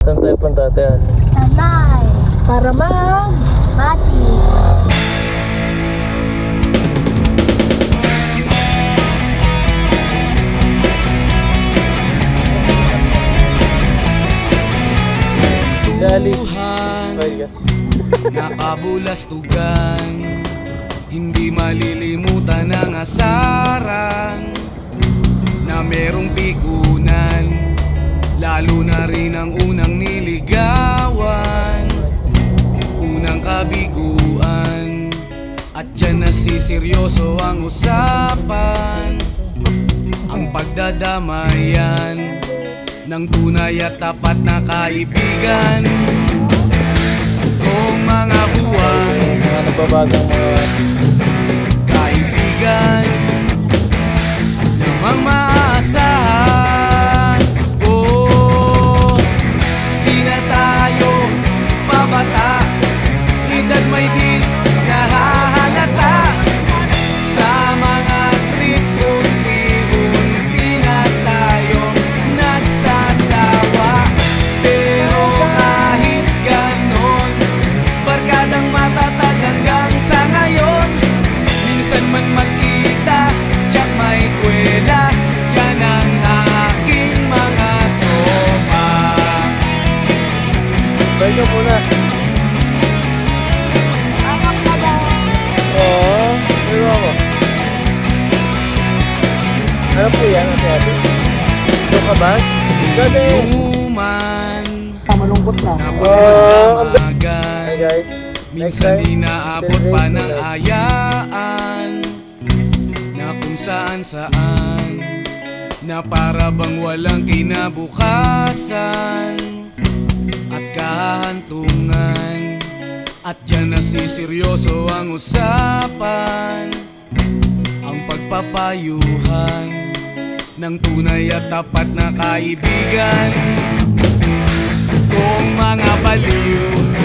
Saan tayo punta, ate? Tanay. Para Bati. Dali. Tuhan, Bye, nakabulastugan, hindi malilimutan ang asaran na merong pikunan, lalo na rin ang unang niligawan, unang kabiguan, at dyan nasiseryoso ang usapan, ang pagdadamayan ng tunay at tapat na kaibigan. Kung mga buwan, mga nababagang mga kaibigan namang maaasahan. Oh, di na tayo pabata, edad may di nahahalata. Sa mga trip, unti-unti na tayong nagsasawa. Pero kahit ganon, barkadang matatag hanggang sa ngayon. Minsan man magkita, tsak may kwela, yan ang aking mga tropa. Bye ka muna. Oo, may ako. Ano po yan, ate? Ito ka ba? Dati. Numan malungkot na. na Hi pagmamagan, guys. minsan inaabot pa ng ayaan, na kung saan na para bang walang kinabukasan at kahantungan. At dyan nasiseryoso ang usapan, ang pagpapayuhan ng tunay at tapat na kaibigan. Kung mga baliw